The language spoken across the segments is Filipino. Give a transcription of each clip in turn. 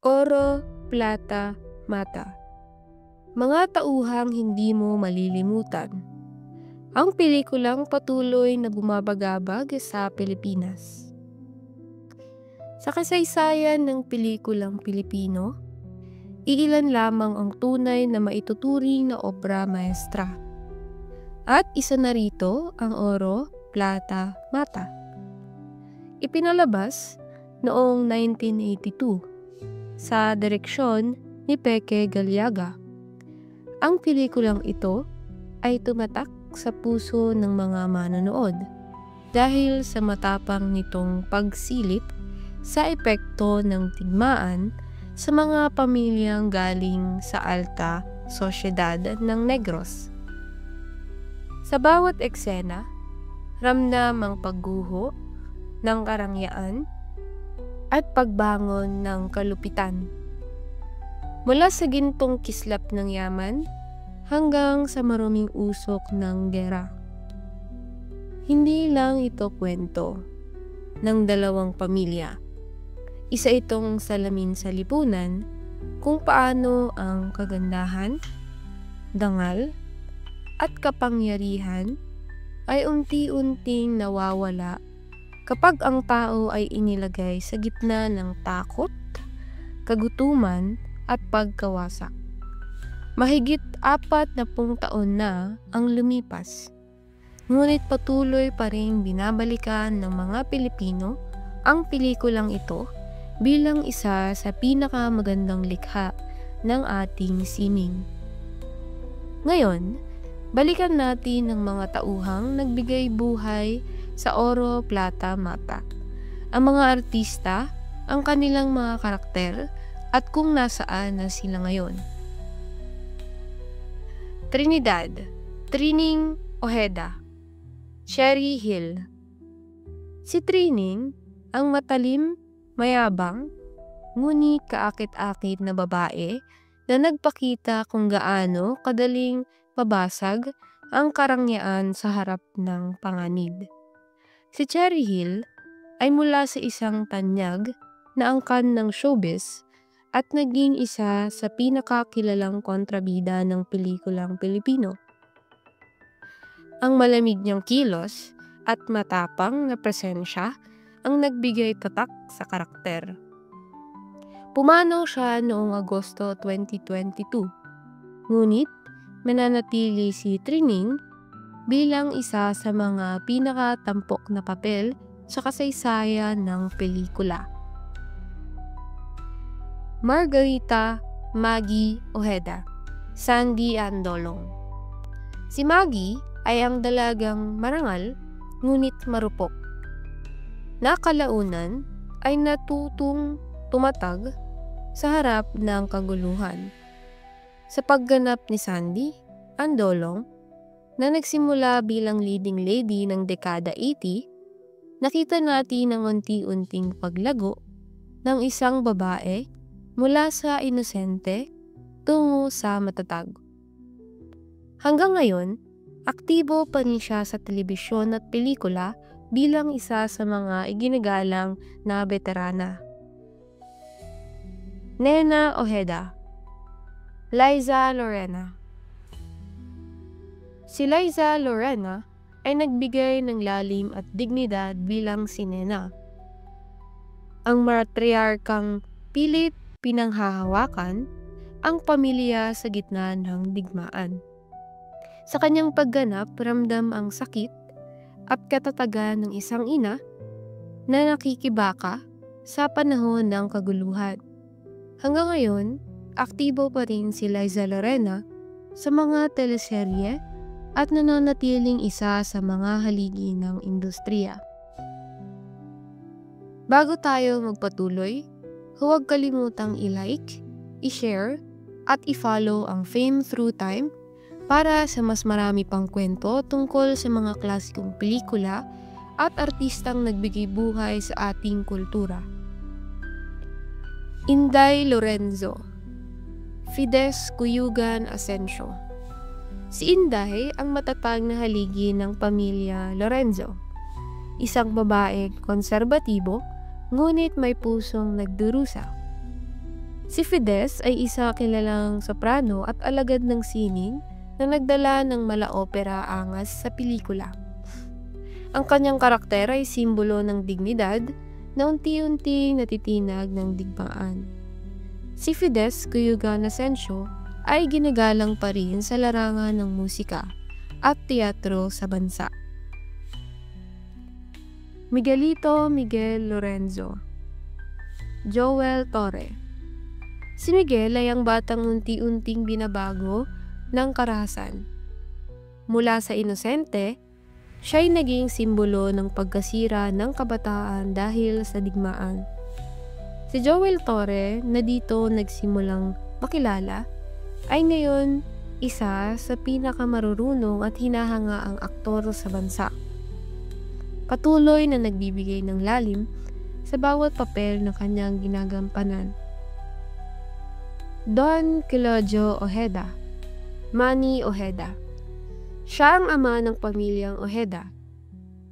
Oro, Plata, Mata. Mga tauhang hindi mo malilimutan. Ang pelikulang patuloy na bumabagabag sa Pilipinas. Sa kasaysayan ng pelikulang Pilipino, iilan lamang ang tunay na maituturing na obra maestra. At isa na rito ang Oro, Plata, Mata. Ipinalabas noong 1982 sa direksyon ni Peke Galiaga. Ang pelikulang ito ay tumatak sa puso ng mga manonood dahil sa matapang nitong pagsilip sa epekto ng digmaan sa mga pamilyang galing sa alta sosyedad ng Negros. Sa bawat eksena, ramdam ang pagguho ng karangyaan at pagbangon ng kalupitan. Mula sa gintong kislap ng yaman hanggang sa maruming usok ng gera. Hindi lang ito kwento ng dalawang pamilya. Isa itong salamin sa lipunan kung paano ang kagandahan, dangal, at kapangyarihan ay unti-unting nawawala kapag ang tao ay inilagay sa gitna ng takot, kagutuman at pagkawasak. Mahigit 40 taon na ang lumipas, ngunit patuloy pa rin binabalikan ng mga Pilipino ang pelikulang ito bilang isa sa pinakamagandang likha ng ating sining. Ngayon, balikan natin ang mga tauhang nagbigay buhay sa Oro, Plata, Mata. Ang mga artista, ang kanilang mga karakter, at kung nasaan na sila ngayon. Trinidad, Trining Ojeda, Cherry Hill. Si Trining, ang matalim, mayabang, ngunit kaakit-akit na babae na nagpakita kung gaano kadaling mabasag ang karangyaan sa harap ng panganib. Si Cherry Hill ay mula sa isang tanyag na angkan ng showbiz at naging isa sa pinakakilalang kontrabida ng pelikulang Pilipino. Ang malamig niyang kilos at matapang na presensya ang nagbigay tatak sa karakter. Pumanaw siya noong Agosto 2022, ngunit mananatili si Trining bilang isa sa mga pinakatampok na papel sa kasaysayan ng pelikula. Margarita Maggie Ojeda, Sandy Andolong. Si Maggie ay ang dalagang marangal ngunit marupok. Nakalaunan ay natutong tumatag sa harap ng kaguluhan. Sa pagganap ni Sandy Andolong, na nagsimula bilang leading lady ng dekada 80, nakita natin ang unti-unting paglago ng isang babae mula sa inosente tungo sa matatag. Hanggang ngayon, aktibo pa rin siya sa telebisyon at pelikula bilang isa sa mga iginagalang na veterana. Nena Ojeda, Liza Lorena. Si Liza Lorena ay nagbigay ng lalim at dignidad bilang si Nena. Ang matriarkang pilit pinanghahawakan ang pamilya sa gitna ng digmaan. Sa kanyang pagganap, ramdam ang sakit at katatagan ng isang ina na nakikibaka sa panahon ng kaguluhan. Hanggang ngayon, aktibo pa rin si Liza Lorena sa mga teleserye at nananatiling isa sa mga haligi ng industriya. Bago tayo magpatuloy, huwag kalimutang i-like, i-share, at i-follow ang Fame Through Time para sa mas marami pang kwento tungkol sa mga klasikong pelikula at artistang nagbigay buhay sa ating kultura. Inday Lorenzo, Fides Cuyugan Asensio. Si Inday ang matatag na haligi ng pamilya Lorenzo, isang babaeng konserbatibo ngunit may pusong nagdurusa. Si Fides ay isa kilalang soprano at alagad ng sining na nagdala ng mala-opera angas sa pelikula. Ang kanyang karakter ay simbolo ng dignidad na unti-unting natitinag ng digmaan. Si Fides Cuyugan Asensio ay ginagalang pa rin sa larangan ng musika at teatro sa bansa. Miguelito Miguel Lorenzo. Joel Torre. Si Miguel ay ang batang unti-unting binabago ng karahasan. Mula sa inosente, siya ay naging simbolo ng pagkasira ng kabataan dahil sa digmaan. Si Joel Torre, na dito nagsimulang makilala, ay ngayon isa sa pinakamarurunong at hinahangaang aktor sa bansa. Patuloy na nagbibigay ng lalim sa bawat papel na kanyang ginagampanan. Don Claudio Ojeda. Manny Ojeda. Siya ang ama ng pamilyang Ojeda,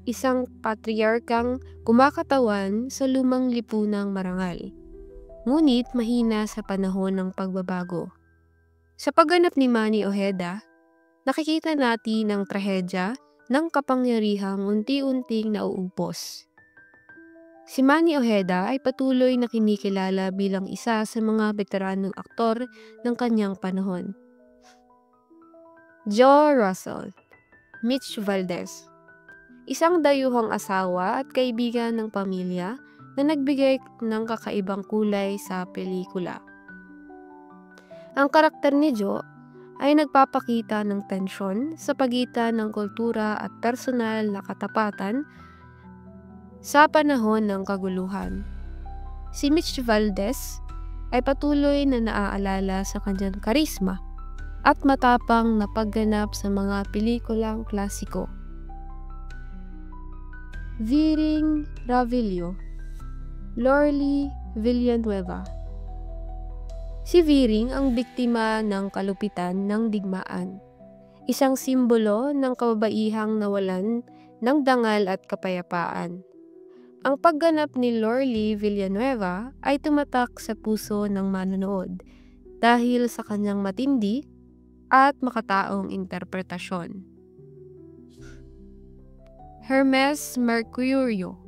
isang patriarkang kumakatawan sa lumang lipunang marangal, ngunit mahina sa panahon ng pagbabago. Sa pagganap ni Manny Ojeda, nakikita natin ang trahedya ng kapangyarihang unti-unting nauubos. Si Manny Ojeda ay patuloy na kinikilala bilang isa sa mga veteranong aktor ng kanyang panahon. Joe Russell. Mitch Valdez. Isang dayuhang asawa at kaibigan ng pamilya na nagbigay ng kakaibang kulay sa pelikula. Ang karakter ni Joe ay nagpapakita ng tensyon sa pagitan ng kultura at personal na katapatan sa panahon ng kaguluhan. Si Mitch Valdez ay patuloy na naaalala sa kanyang karisma at matapang na pagganap sa mga pelikulang klasiko. Viring Ravillo. Lorly Villanueva. Si Viring ang biktima ng kalupitan ng digmaan, isang simbolo ng kababaihang nawalan ng dangal at kapayapaan. Ang pagganap ni Lorly Villanueva ay tumatak sa puso ng manonood dahil sa kanyang matindi at makataong interpretasyon. Hermes Mercurio.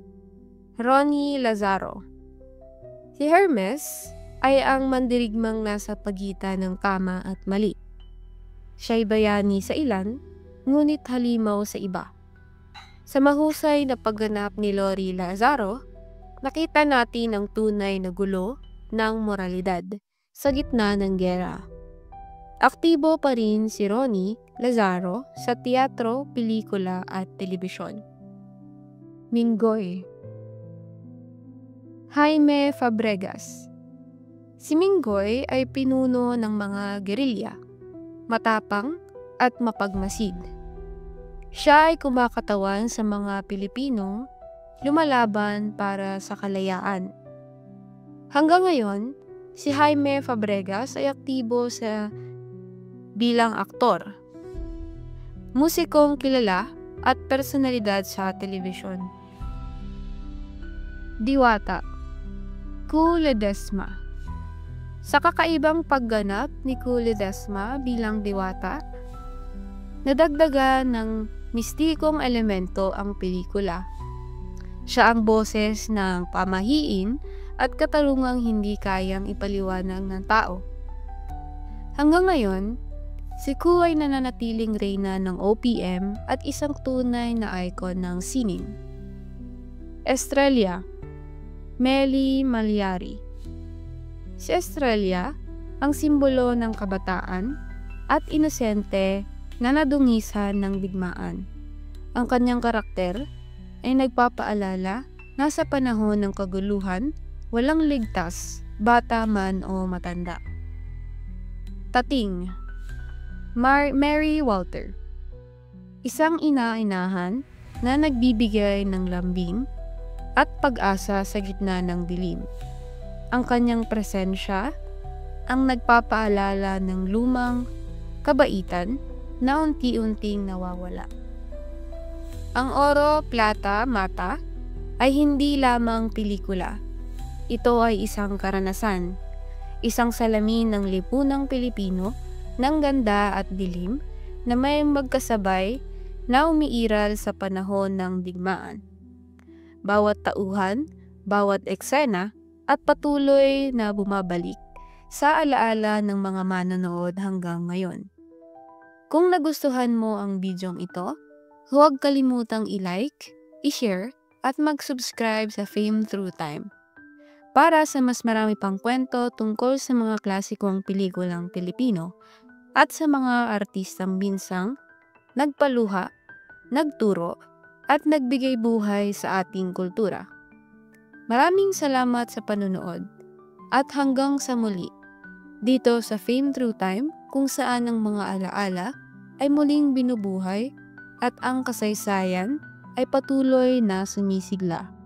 Ronnie Lazaro. Si Hermes ay ang mandirigmang nasa pagitan ng tama at mali. Siya'y bayani sa ilan, ngunit halimaw sa iba. Sa mahusay na pagganap ni Lorrie Lazaro, nakita natin ang tunay na gulo ng moralidad sa gitna ng giyera. Aktibo pa rin si Ronnie Lazaro sa teatro, pelikula at telebisyon. Minggoy. Jaime Fabregas. Si Minggoy ay pinuno ng mga gerilya, matapang at mapagmasid. Siya ay kumakatawan sa mga Pilipinong lumalaban para sa kalayaan. Hanggang ngayon, si Jaime Fabregas ay aktibo bilang aktor, musikong kilala at personalidad sa telebisyon. Diwata. Cu Ledesma. Sa kakaibang pagganap ni Cu Ledesma bilang diwata, nadagdagan ng mistikong elemento ang pelikula. Siya ang boses ng pamahiin at katarungang hindi kayang ipaliwanag ng tao. Hanggang ngayon, si Cu ay nananatiling reyna ng OPM at isang tunay na icon ng sining. Estrella. Mely Malyari. Si Estrella ang simbolo ng kabataan at inosente na nadungisan ng digmaan. Ang kanyang karakter ay nagpapaalala na sa panahon ng kaguluhan, walang ligtas, bata man o matanda. Tating. Mary Walter. Isang ina-inahan na nagbibigay ng lambing at pag-asa sa gitna ng dilim. Ang kanyang presensya ang nagpapaalala ng lumang kabaitan na unti-unting nawawala. Ang Oro, Plata, Mata ay hindi lamang pelikula. Ito ay isang karanasan, isang salamin ng lipunang Pilipino ng ganda at dilim na may magkasabay na umiiral sa panahon ng digmaan. Bawat tauhan, bawat eksena at patuloy na bumabalik sa alaala ng mga manonood hanggang ngayon. Kung nagustuhan mo ang bidyong ito, huwag kalimutang i-like, i-share at mag-subscribe sa Fame Through Time para sa mas marami pang kwento tungkol sa mga klasikong pelikulang Pilipino at sa mga artistang minsang nagpaluha, nagturo at nagbigay buhay sa ating kultura. Maraming salamat sa panunood at hanggang sa muli dito sa Fame Through Time, kung saan ang mga alaala ay muling binubuhay at ang kasaysayan ay patuloy na sumisigla.